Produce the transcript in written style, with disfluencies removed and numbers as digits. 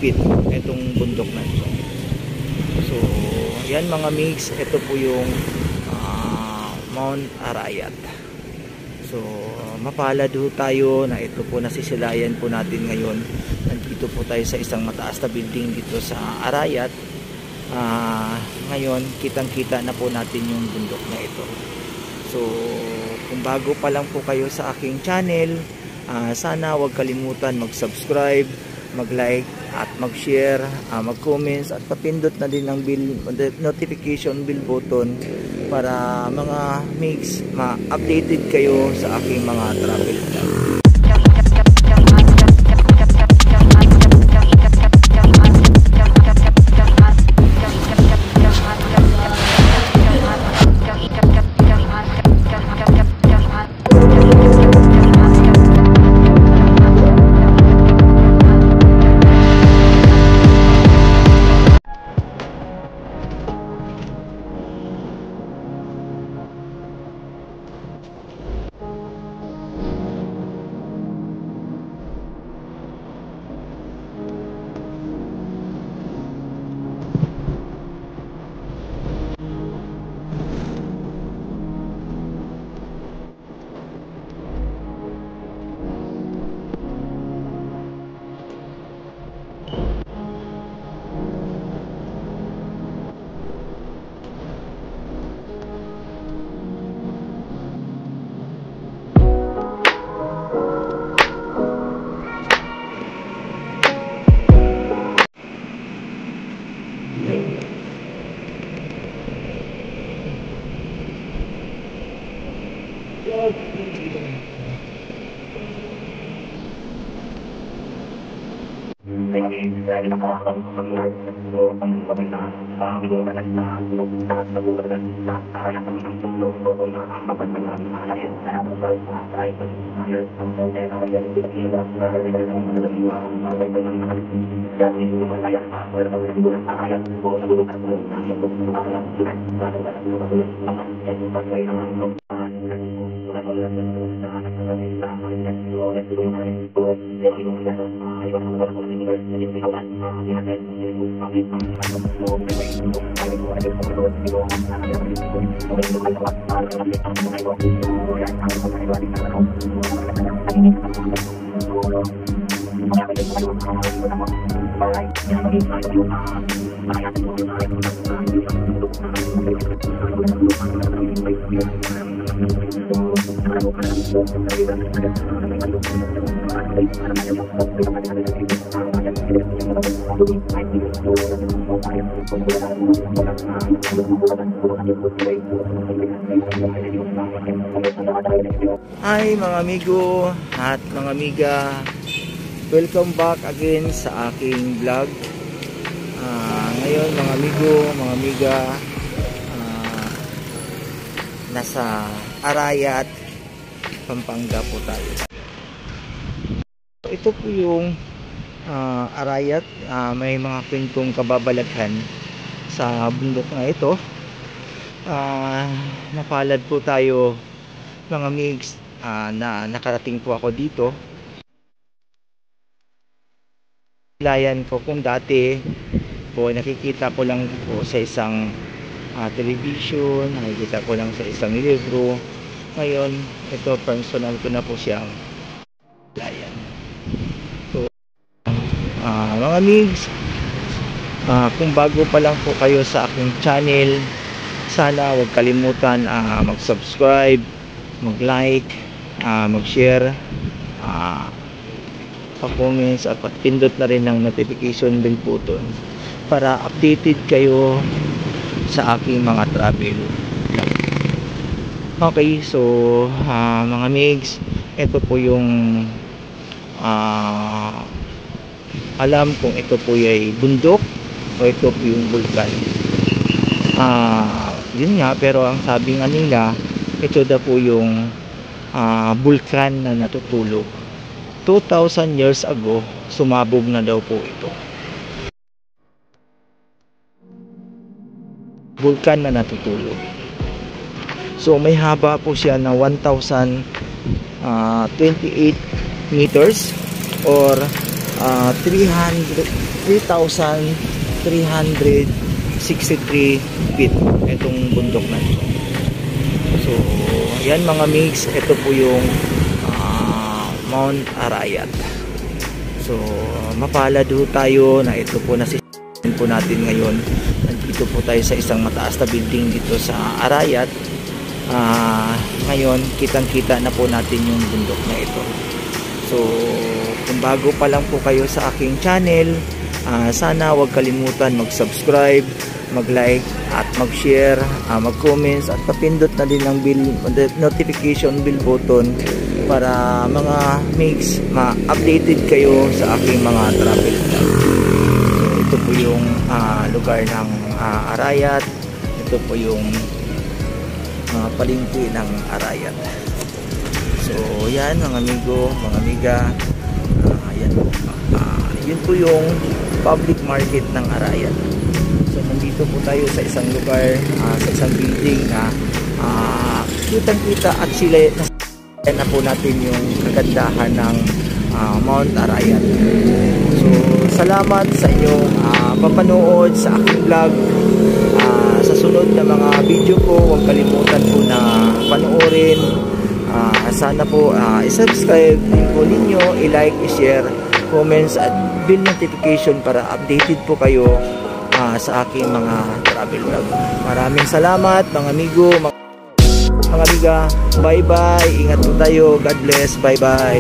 mahigpit itong bundok na ito. So yan mga mix, ito po yung Mount Arayat. So mapalad ho tayo na ito po nasisilayan po natin ngayon. Nandito po tayo sa isang mataas na building dito sa Arayat. Ngayon kitang kita na po natin yung bundok na ito. So kung bago pa lang po kayo sa aking channel, sana huwag kalimutan mag-subscribe, mag-like at mag-share, mag-comments at papindot na din ng notification bell button para mga mix ma-updated kayo sa aking mga travel vlog. Hi mga amigo at mga amiga, welcome back again sa aking vlog. Ngayon mga amigo, mga amiga, nasa Arayat, Pampanga po tayo. Ito po yung Arayat. May mga kwentong kababalaghan sa bundok na ito. Napalad po tayo mga mix na nakarating po ako dito. Layan ko kung dati po nakikita ko lang po sa isang television, nakikita ko lang sa isang libro. Ngayon ito personal ko na po siyang layan. So mga mix, kung bago pa lang po kayo sa aking channel, sana huwag kalimutan mag-subscribe, mag-like, mag-share, pa-comments at pindot na rin ng notification bell button para updated kayo sa aking mga travel. Okay, so mga mix, ito po yung alam kung ito po ay bundok o ito po yung bulkan. Yun nga, pero ang sabi nga nila, ito daw po yung bulkan na natutulog. 2,000 years ago, sumabog na daw po ito. Bulkan na natutulog. So may haba po siya na 1,028 meters or 3,363 feet itong bundok na ito. So yan mga mix, ito po yung Mount Arayat. So mapalad ho tayo na ito po na po natin ngayon. Nandito po tayo sa isang mataas na building dito sa Arayat. Ngayon kitang kita na po natin yung bundok na ito. So kung bago pa lang po kayo sa aking channel, sana huwag kalimutan mag-subscribe, mag-like at mag-share, mag-comments at papindot na din ng notification bell button para mga mix ma-updated kayo sa aking mga travel vlog. So ito po yung lugar ng Arayat. Ito po yung palengke ng Arayat. So yan mga amigo, mga amiga, yun po yung public market ng Arayat. So nandito po tayo sa isang lugar, sa isang building na kitang kita at sila na po natin yung kagandahan ng Mount Arayat. So salamat sa inyong papanood sa aking vlog. Sa sunod na mga video ko, huwag kalimutan po na panoorin. Sana po i-subscribe din po ninyo, i-like, i-share, comments at bell notification para updated po kayo sa aking mga travel vlog. Maraming salamat mga amigo, mga amiga. Bye bye, ingat po tayo, God bless, bye bye.